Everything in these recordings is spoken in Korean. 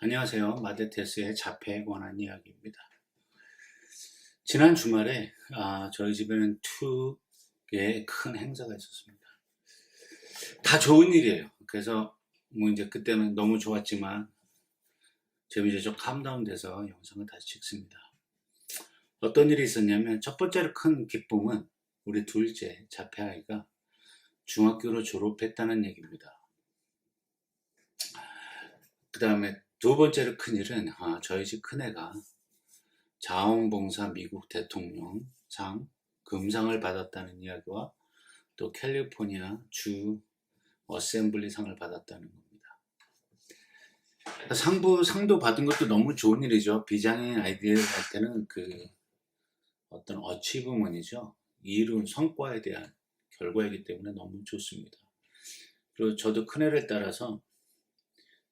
안녕하세요. 마데테스의 자폐에 관한 이야기입니다. 지난 주말에 저희 집에는 두 개의 큰 행사가 있었습니다. 다 좋은 일이에요. 그래서 뭐 이제 그때는 너무 좋았지만 지금 이제 좀 캄다운 돼서 영상을 다시 찍습니다. 어떤 일이 있었냐면 첫 번째로 큰 기쁨은 우리 둘째 자폐 아이가 중학교를 졸업했다는 얘기입니다. 그 다음에 두 번째로 큰 일은 저희 집 큰애가 자원봉사 미국 대통령상 금상을 받았다는 이야기와 또 캘리포니아 주 어셈블리상을 받았다는 겁니다. 상도 받은 것도 너무 좋은 일이죠. 비장애인 아이들한테는 어떤 어치브먼이죠. 이룬 성과에 대한 결과이기 때문에 너무 좋습니다. 그리고 저도 큰애를 따라서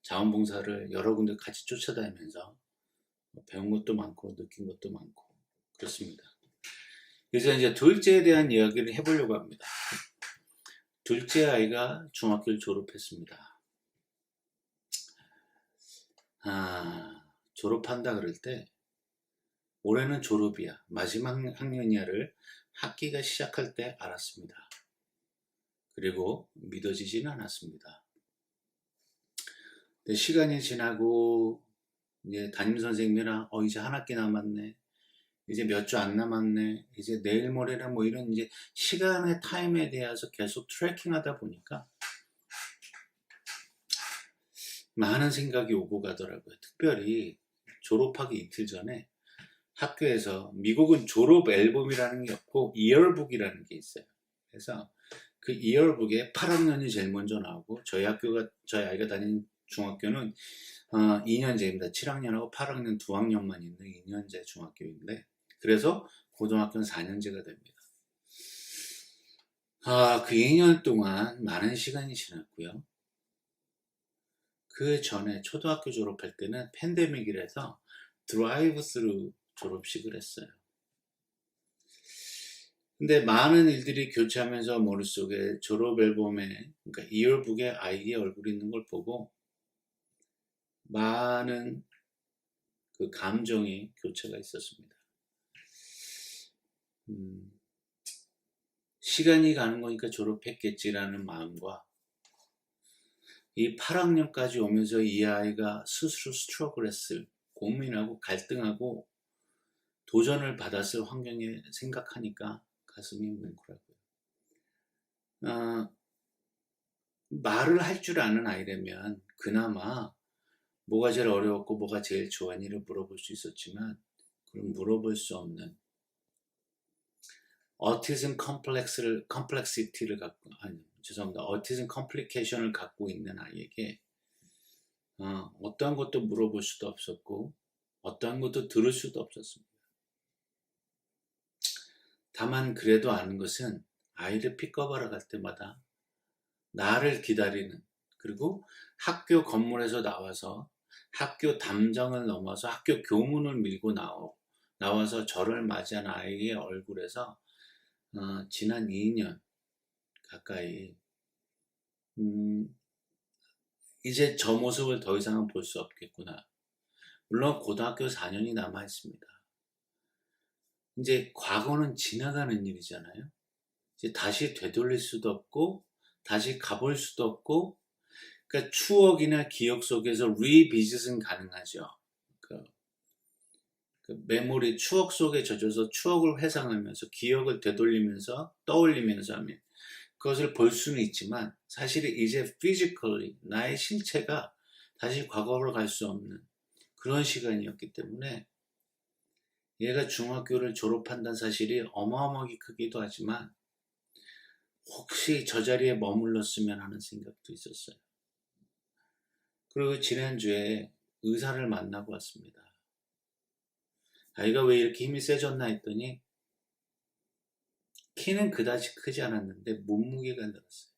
자원봉사를 여러 군데 같이 쫓아다니면서 배운 것도 많고 느낀 것도 많고 그렇습니다. 그래서 이제 둘째에 대한 이야기를 해보려고 합니다. 둘째 아이가 중학교를 졸업했습니다. 졸업한다 그럴 때 올해는 졸업이야, 마지막 학년이야를 학기가 시작할 때 알았습니다. 그리고 믿어지지는 않았습니다. 근데 시간이 지나고 이제 담임선생님이랑 이제 한 학기 남았네, 이제 몇 주 안 남았네, 이제 내일 모레는 뭐 이런 이제 시간의 타임에 대해서 계속 트래킹 하다 보니까 많은 생각이 오고 가더라고요. 특별히 졸업하기 이틀 전에 학교에서, 미국은 졸업 앨범이라는 게 없고 이어북이라는 게 있어요. 그래서 그 이어북에 8학년이 제일 먼저 나오고, 저희 아이가 다닌 중학교는 2년제입니다. 7학년하고 8학년 2학년만 있는 2년제 중학교인데, 그래서 고등학교는 4년제가 됩니다. 그 2년 동안 많은 시간이 지났고요. 그 전에 초등학교 졸업할 때는 팬데믹이라서 드라이브 스루 졸업식을 했어요. 근데 많은 일들이 교차하면서 머릿속에 졸업 앨범에, 그러니까 이어북에 아이의 얼굴이 있는 걸 보고 많은 그 감정이 교차가 있었습니다. 시간이 가는 거니까 졸업했겠지라는 마음과, 이 8학년까지 오면서 이 아이가 스스로 스트러글했을, 고민하고 갈등하고 도전을 받았을 환경에 생각하니까 가슴이 뭉클하고요. 말을 할 줄 아는 아이라면 그나마 뭐가 제일 어려웠고 뭐가 제일 좋았니를 물어볼 수 있었지만, 그럼 물어볼 수 없는 어티즘 컴플렉시티를 갖고, 어티즘 컴플리케이션을 갖고 있는 아이에게 어떠한 것도 물어볼 수도 없었고 어떠한 것도 들을 수도 없었습니다. 다만 그래도 아는 것은 아이를 픽업하러 갈 때마다 나를 기다리는, 그리고 학교 건물에서 나와서 학교 담장을 넘어서 학교 교문을 밀고 나와서 저를 맞이한 아이의 얼굴에서 지난 2년 가까이 이제 저 모습을 더 이상은 볼 수 없겠구나. 물론 고등학교 4년이 남아 있습니다. 이제 과거는 지나가는 일이잖아요. 이제 다시 되돌릴 수도 없고 다시 가볼 수도 없고, 그러니까 추억이나 기억 속에서 리비짓은 가능하죠. 그 메모리, 추억 속에 젖어서 추억을 회상하면서 기억을 되돌리면서 떠올리면서 하면 그것을 볼 수는 있지만, 사실 이제 physically 나의 신체가 다시 과거로 갈 수 없는 그런 시간이었기 때문에, 얘가 중학교를 졸업한다는 사실이 어마어마하게 크기도 하지만 혹시 저 자리에 머물렀으면 하는 생각도 있었어요. 그리고 지난주에 의사를 만나고 왔습니다. 아이가 왜 이렇게 힘이 세졌나 했더니 키는 그다지 크지 않았는데 몸무게가 늘었어요.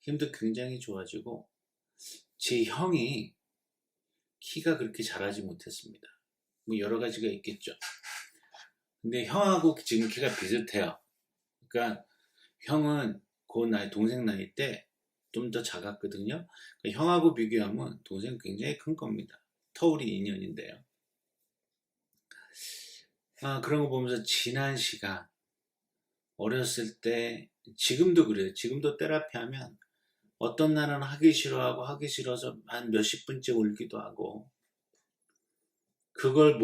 힘도 굉장히 좋아지고, 제 형이 키가 그렇게 자라지 못했습니다. 뭐 여러 가지가 있겠죠. 근데 형하고 지금 키가 비슷해요. 그러니까 형은 동생 나이 때 좀 더 작았거든요. 그러니까 형하고 비교하면 동생은 굉장히 큰 겁니다. 터울이 인연인데요. 그런 거 보면서 지난 시간, 어렸을 때, 지금도 그래요. 지금도 테라피 하면 어떤 날은 하기 싫어하고 하기 싫어서 한 몇십 분째 울기도 하고, 그걸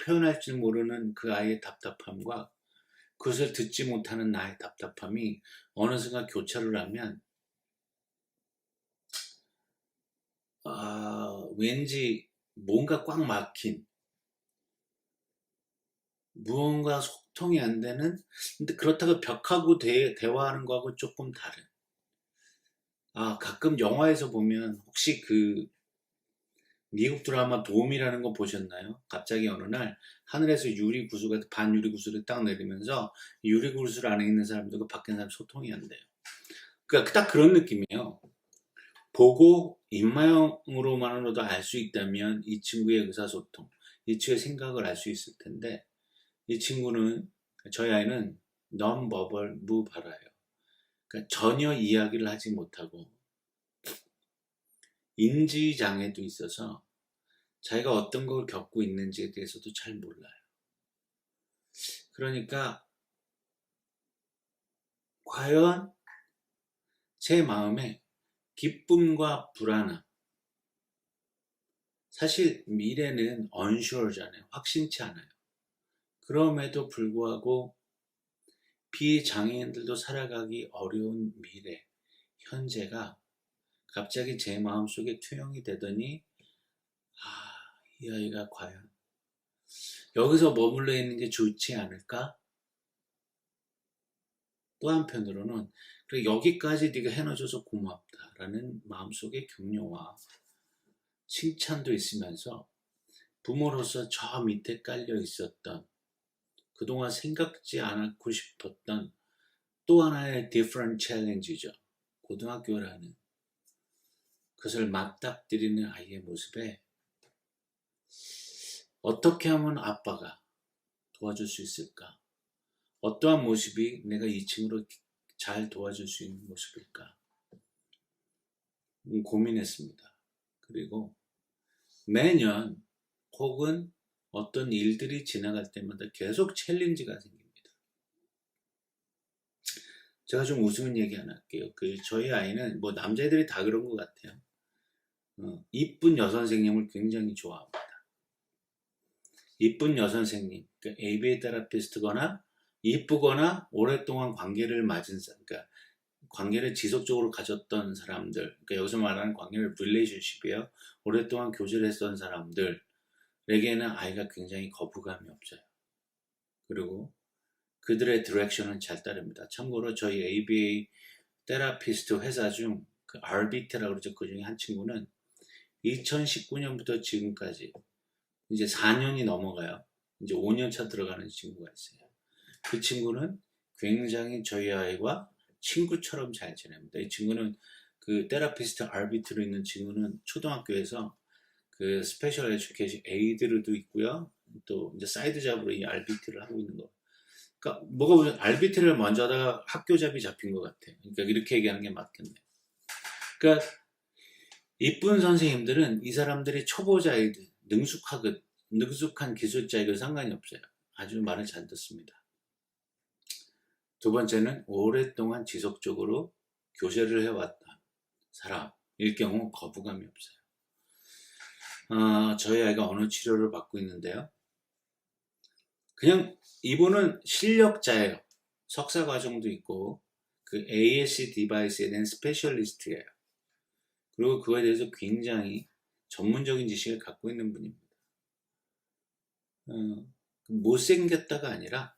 표현할 줄 모르는 그 아이의 답답함과 그것을 듣지 못하는 나의 답답함이 어느 순간 교차를 하면 왠지 뭔가 꽉 막힌, 무언가 소통이 안 되는, 근데 그렇다고 벽하고 대화하는 거하고 조금 다른. 가끔 영화에서 보면 혹시 그 미국 드라마 도움이라는 거 보셨나요? 갑자기 어느 날 하늘에서 반유리 구슬이 딱 내리면서 유리 구슬 안에 있는 사람들과 밖에 있는 사람 소통이 안 돼요. 그러니까 딱 그런 느낌이에요. 보고 입모양으로만으로도 알 수 있다면 이 친구의 의사소통, 이 친구의 생각을 알 수 있을 텐데, 저희 아이는 non-verbal 무발화예요. 그러니까 전혀 이야기를 하지 못하고 인지장애도 있어서 자기가 어떤 걸 겪고 있는지에 대해서도 잘 몰라요. 그러니까 과연 제 마음에 기쁨과 불안함, 사실 미래는 unsure잖아요. 확신치 않아요. 그럼에도 불구하고 비장애인들도 살아가기 어려운 미래, 현재가 갑자기 제 마음속에 투영이 되더니 이 아이가 과연 여기서 머물러 있는 게 좋지 않을까? 또 한편으로는 그래, 여기까지 네가 해놔줘서 고맙다라는 마음속의 격려와 칭찬도 있으면서 부모로서 저 밑에 깔려 있었던, 그동안 생각지 않고 싶었던 또 하나의 different challenge죠. 고등학교라는 그것을 맞닥뜨리는 아이의 모습에 어떻게 하면 아빠가 도와줄 수 있을까? 어떠한 모습이 내가 2층으로 잘 도와줄 수 있는 모습일까? 고민했습니다. 그리고 매년 혹은 어떤 일들이 지나갈 때마다 계속 챌린지가 생깁니다. 제가 좀 웃으면 얘기 하나 할게요. 저희 아이는 뭐 남자애들이 다 그런 것 같아요. 이쁜 여선생님을 굉장히 좋아합니다. 이쁜 여선생님, 그러니까 ABA 테라피스트거나 이쁘거나 오랫동안 관계를 그러니까 관계를 지속적으로 가졌던 사람들, 그러니까 여기서 말하는 관계를 릴레이션십이에요. 오랫동안 교제를 했던 사람들에게는 아이가 굉장히 거부감이 없어요. 그리고 그들의 디렉션은 잘 따릅니다. 참고로 저희 ABA 테라피스트 회사 중 그 RBT라고 그러죠. 그 중에 한 친구는 2019년부터 지금까지 이제 4년이 넘어가요. 이제 5년 차 들어가는 친구가 있어요. 그 친구는 굉장히 저희 아이와 친구처럼 잘 지냅니다. 이 친구는 그 테라피스트 RBT로 있는 친구는 초등학교에서 그 스페셜 에듀케이션 에이드로도 있고요. 또 이제 사이드 잡으로 이 RBT를 하고 있는 거. 그러니까 뭐가 보면 RBT를 먼저 하다가 학교 잡이 잡힌 것 같아. 그러니까 이렇게 얘기하는 게 맞겠네. 그러니까 이쁜 선생님들은 이 사람들이 초보자이든 능숙한 기술자이든 상관이 없어요. 아주 말을 잘 듣습니다. 두 번째는 오랫동안 지속적으로 교제를 해왔다 사람일 경우 거부감이 없어요. 저희 아이가 언어 치료를 받고 있는데요. 그냥 이분은 실력자예요. 석사 과정도 있고 그 ASC 디바이스에 대한 스페셜리스트예요. 그리고 그거에 대해서 굉장히 전문적인 지식을 갖고 있는 분입니다. 못생겼다가 아니라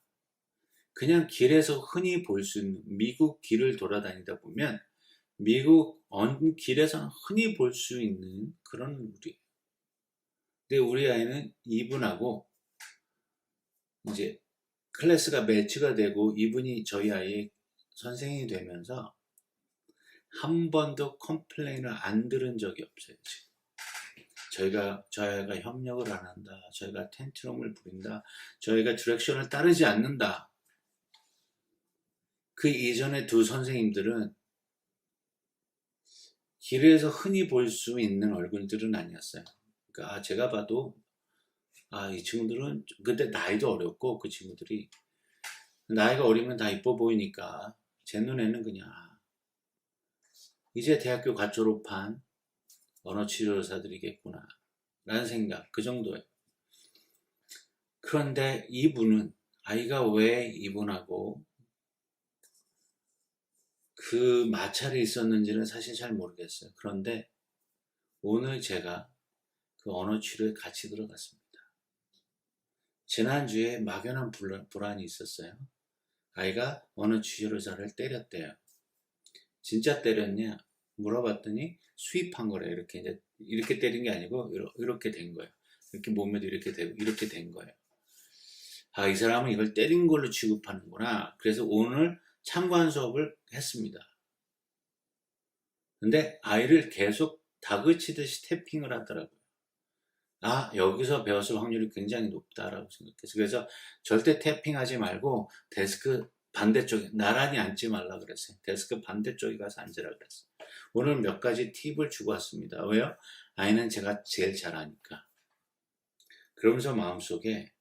그냥 길에서 흔히 볼 수 있는, 미국 길을 돌아다니다 보면 미국 길에서는 흔히 볼 수 있는 그런 우리. 근데 우리 아이는 이분하고 이제 클래스가 매치가 되고 이분이 저희 아이의 선생님이 되면서 한 번도 컴플레인을 안 들은 적이 없어요. 지금 저희가 협력을 안 한다, 저희가 텐트럼을 부린다, 저희가 디렉션을 따르지 않는다. 그 이전에 두 선생님들은 길에서 흔히 볼 수 있는 얼굴들은 아니었어요. 그러니까 제가 봐도 이 친구들은 근데 나이도 어렸고 그 친구들이 나이가 어리면 다 이뻐 보이니까 제 눈에는 그냥 이제 대학교 갓 졸업한 언어치료사들이겠구나 라는 생각 그 정도예요. 그런데 이분은 아이가 왜 이분하고 그 마찰이 있었는지는 사실 잘 모르겠어요. 그런데 오늘 제가 그 언어치료에 같이 들어갔습니다. 지난주에 막연한 불안이 있었어요. 아이가 언어치료사를 때렸대요. 진짜 때렸냐? 물어봤더니 수입한 거래. 이렇게 이제 이렇게 때린 게 아니고 이렇게 된 거예요. 이렇게 몸에도 이렇게 되고 이렇게 된 거예요. 이 사람은 이걸 때린 걸로 취급하는구나. 그래서 오늘 참관 수업을 했습니다. 근데 아이를 계속 다그치듯이 태핑을 하더라고요. 여기서 배웠을 확률이 굉장히 높다라고 생각해서 그래서 절대 태핑하지 말고 데스크 반대쪽에 나란히 앉지 말라 그랬어요. 데스크 반대쪽에 가서 앉으라 그랬어요. 오늘 몇 가지 팁을 주고 왔습니다. 왜요? 아이는 제가 제일 잘 아니까. 그러면서 마음속에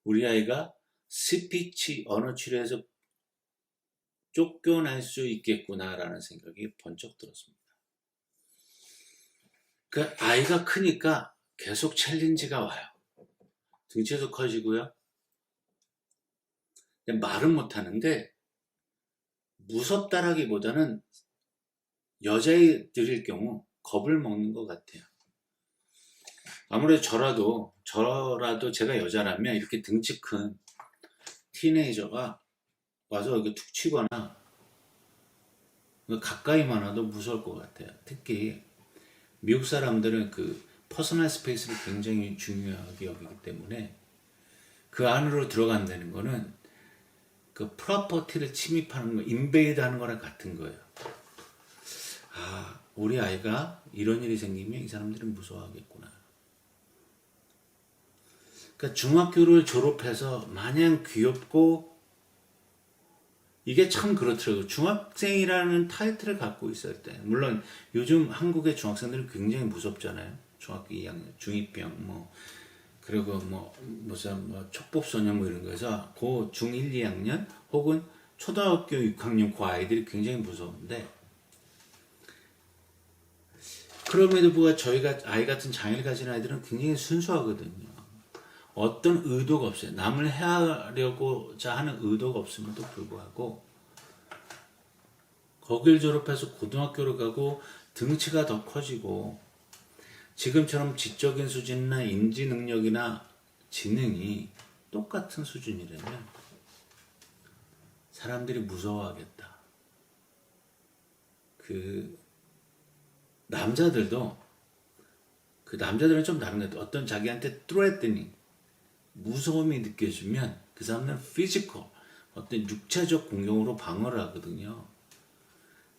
우리 아이가 스피치 언어 치료에서 쫓겨날 수 있겠구나라는 생각이 번쩍 들었습니다. 그 아이가 크니까 계속 챌린지가 와요. 등치도 커지고요. 말은 못하는데 무섭다라기보다는 여자애들일 경우 겁을 먹는 것 같아요. 아무래도 저라도 제가 여자라면 이렇게 등치 큰 티네이저가 와서 이렇게 툭 치거나 가까이만 와도 무서울 것 같아요. 특히 미국 사람들은 그 퍼스널 스페이스를 굉장히 중요하게 여기기 때문에 그 안으로 들어간다는 거는 그 프로퍼티를 침입하는 거, 인베이드 하는 거랑 같은 거예요. 우리 아이가 이런 일이 생기면 이 사람들은 무서워하겠구나. 그러니까 중학교를 졸업해서 마냥 귀엽고 이게 참 그렇더라고요. 중학생이라는 타이틀을 갖고 있을 때 물론 요즘 한국의 중학생들은 굉장히 무섭잖아요. 중학교 2학년, 중2병 그리고 무슨 촉법소년 이런 거에서 고 중1, 2학년 혹은 초등학교 6학년 그 아이들이 굉장히 무서운데 그럼에도 불구하고 저희가 아이 같은 장애를 가진 아이들은 굉장히 순수하거든요. 어떤 의도가 없어요. 남을 해하려고자 하는 의도가 없음에도 불구하고 거길 졸업해서 고등학교를 가고 등치가 더 커지고 지금처럼 지적인 수준이나 인지 능력이나 지능이 똑같은 수준이라면 사람들이 무서워하겠다. 남자들은 좀 다른 것 같아요. 어떤 자기한테 threatening 무서움이 느껴지면 그 사람은 피지컬 어떤 육체적 공격으로 방어를 하거든요.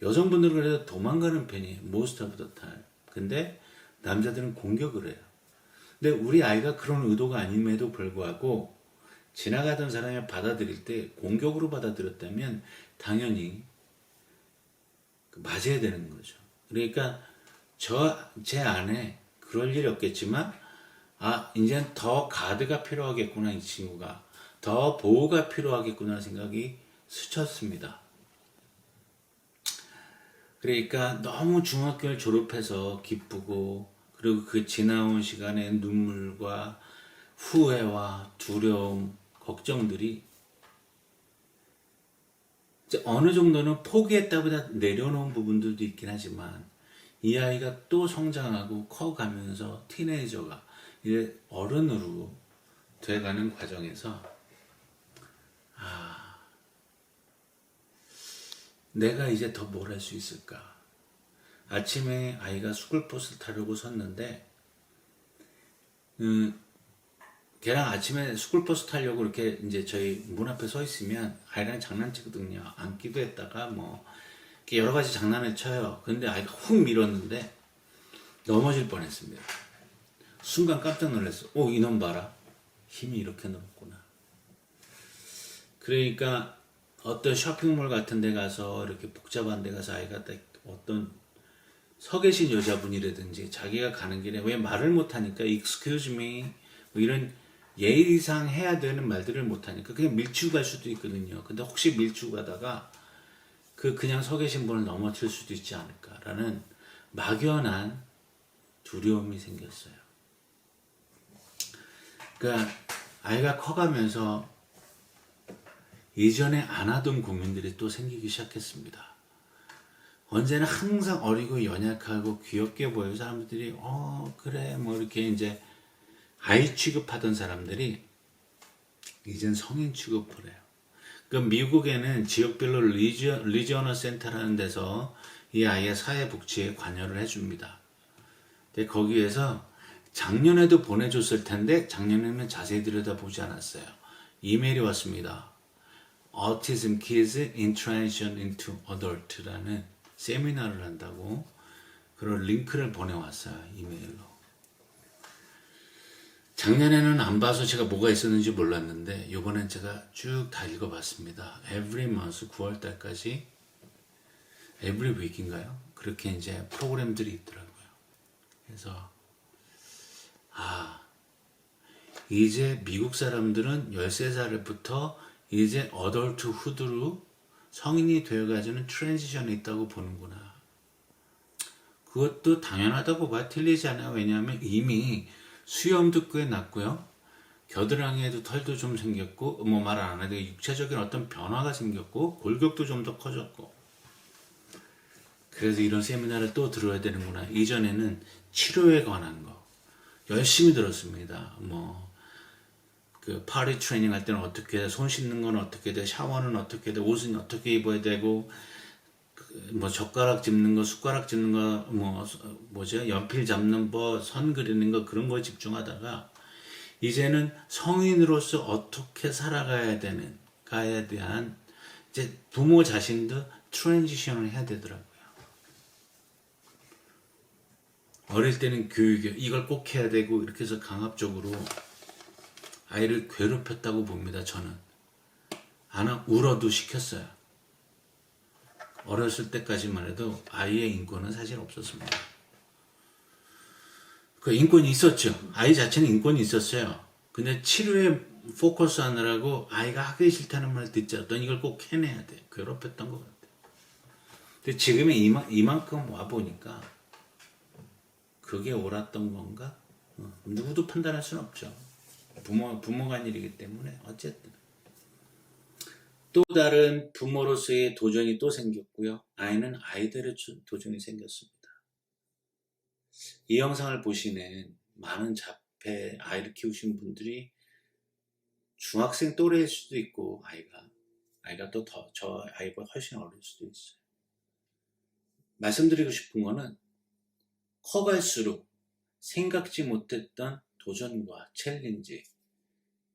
여성분들은 그래도 도망가는 편이에요. most of the time. 근데 남자들은 공격을 해요. 근데 우리 아이가 그런 의도가 아님에도 불구하고 지나가던 사람이 받아들일 때 공격으로 받아들였다면 당연히 맞아야 되는 거죠. 그러니까 제 안에 그럴 일이 없겠지만 이제는 더 가드가 필요하겠구나. 이 친구가 더 보호가 필요하겠구나 생각이 스쳤습니다. 그러니까 너무 중학교를 졸업해서 기쁘고 그리고 그 지나온 시간의 눈물과 후회와 두려움, 걱정들이 이제 어느 정도는 포기했다보다 내려놓은 부분들도 있긴 하지만 이 아이가 또 성장하고 커가면서 티네이저가 이제 어른으로 돼가는 과정에서 내가 이제 더 뭘 할 수 있을까? 아침에 아이가 스쿨버스를 타려고 섰는데 걔랑 아침에 스쿨버스 타려고 이렇게 이제 저희 문 앞에 서 있으면 아이랑 장난치거든요. 앉기도 했다가 이렇게 여러 가지 장난을 쳐요. 근데 아이가 훅 밀었는데 넘어질 뻔했습니다. 순간 깜짝 놀랐어. 이놈 봐라. 힘이 이렇게 넓구나. 그러니까 어떤 쇼핑몰 같은 데 가서 이렇게 복잡한 데 가서 아이가 딱 어떤 서 계신 여자분이라든지 자기가 가는 길에 왜 말을 못하니까 excuse me 뭐 이런 예의상 해야 되는 말들을 못하니까 그냥 밀치고 갈 수도 있거든요. 근데 혹시 밀치고 가다가 그냥 서 계신 분을 넘어뜨릴 수도 있지 않을까라는 막연한 두려움이 생겼어요. 그러니까 아이가 커가면서 예전에 안 하던 고민들이 또 생기기 시작했습니다. 언제나 항상 어리고 연약하고 귀엽게 보여 사람들이 그래 뭐 이렇게 이제 아이 취급하던 사람들이 이젠 성인 취급을 해요. 그 미국에는 지역별로 리지어널 센터라는 데서 이 아이의 사회복지에 관여를 해줍니다. 근데 거기에서 작년에도 보내줬을 텐데 작년에는 자세히 들여다보지 않았어요. 이메일이 왔습니다. Autism Kids in Transition into Adult라는 세미나를 한다고 그런 링크를 보내왔어요. 이메일로. 작년에는 안 봐서 제가 뭐가 있었는지 몰랐는데 이번엔 제가 쭉 다 읽어봤습니다. Every month 9월 달까지 Every week인가요? 그렇게 이제 프로그램들이 있더라고요. 그래서 이제 미국 사람들은 13살부터 이제 어덜트 후드로 성인이 되어가지는 트랜지션이 있다고 보는구나. 그것도 당연하다고 봐. 틀리지 않아요. 왜냐하면 이미 수염도 꽤 났고요. 겨드랑이에도 털도 좀 생겼고 뭐 말 안 해도 육체적인 어떤 변화가 생겼고 골격도 좀 더 커졌고 그래서 이런 세미나를 또 들어야 되는구나. 이전에는 치료에 관한 거 열심히 들었습니다. 그 파리 트레이닝 할 때는 어떻게 돼, 손 씻는 건 어떻게 돼, 샤워는 어떻게 돼, 옷은 어떻게 입어야 되고 뭐 젓가락 집는 거, 숟가락 집는 거, 뭐죠? 연필 잡는 거, 선 그리는 거 그런 거 집중하다가 이제는 성인으로서 어떻게 살아가야 되는 가에 대한 이제 부모 자신도 트랜지션을 해야 되더라고요. 어릴 때는 교육이 이걸 꼭 해야 되고 이렇게 해서 강압적으로 아이를 괴롭혔다고 봅니다. 저는 울어도 시켰어요. 어렸을 때까지만 해도 아이의 인권은 사실 없었습니다. 그 인권이 있었죠. 아이 자체는 인권이 있었어요. 근데 치료에 포커스 하느라고 아이가 하기 싫다는 말을 듣지 않았더니 이걸 꼭 해내야 돼. 괴롭혔던 것 같아요. 근데 지금에 이만큼 와보니까 그게 옳았던 건가? 누구도 판단할 수는 없죠. 부모가 일이기 때문에 어쨌든 또 다른 부모로서의 도전이 또 생겼고요. 아이는 아이들의 도전이 생겼습니다. 이 영상을 보시는 많은 자폐 아이를 키우신 분들이 중학생 또래일 수도 있고 아이가 또 저 아이보다 훨씬 어릴 수도 있어요. 말씀드리고 싶은 거는 커갈수록 생각지 못했던 도전과 챌린지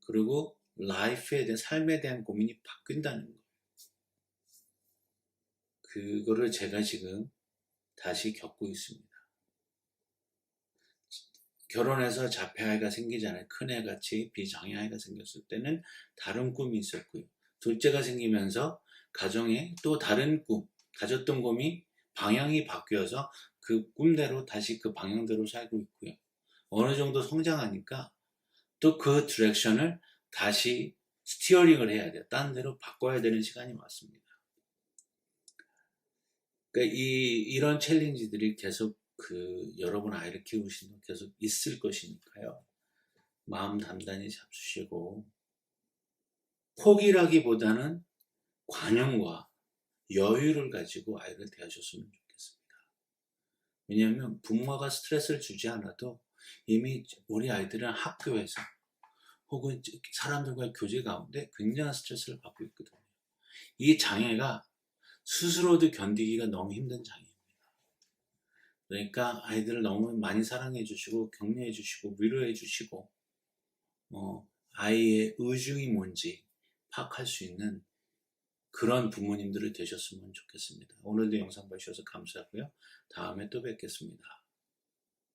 그리고 라이프에 대한 삶에 대한 고민이 바뀐다는 거. 그거를 제가 지금 다시 겪고 있습니다. 결혼해서 자폐아이가 생기잖아요. 큰애같이 비장애아이가 생겼을 때는 다른 꿈이 있었고요. 둘째가 생기면서 가정에 또 다른 꿈, 가졌던 꿈이 방향이 바뀌어서 그 꿈대로 다시 그 방향대로 살고 있고요. 어느 정도 성장하니까 또 그 디렉션을 다시 스티어링을 해야 돼요. 딴 데로 바꿔야 되는 시간이 왔습니다. 그러니까 이런 챌린지들이 계속 여러분 아이를 키우시면 계속 있을 것이니까요. 마음 단단히 잡수시고 포기라기보다는 관용과 여유를 가지고 아이를 대하셨으면 좋겠습니다. 왜냐하면 부모가 스트레스를 주지 않아도 이미 우리 아이들은 학교에서 혹은 사람들과의 교제 가운데 굉장한 스트레스를 받고 있거든요. 이 장애가 스스로도 견디기가 너무 힘든 장애입니다. 그러니까 아이들을 너무 많이 사랑해 주시고 격려해 주시고 위로해 주시고 아이의 의중이 뭔지 파악할 수 있는 그런 부모님들이 되셨으면 좋겠습니다. 오늘도 영상 봐주셔서 감사하고요. 다음에 또 뵙겠습니다.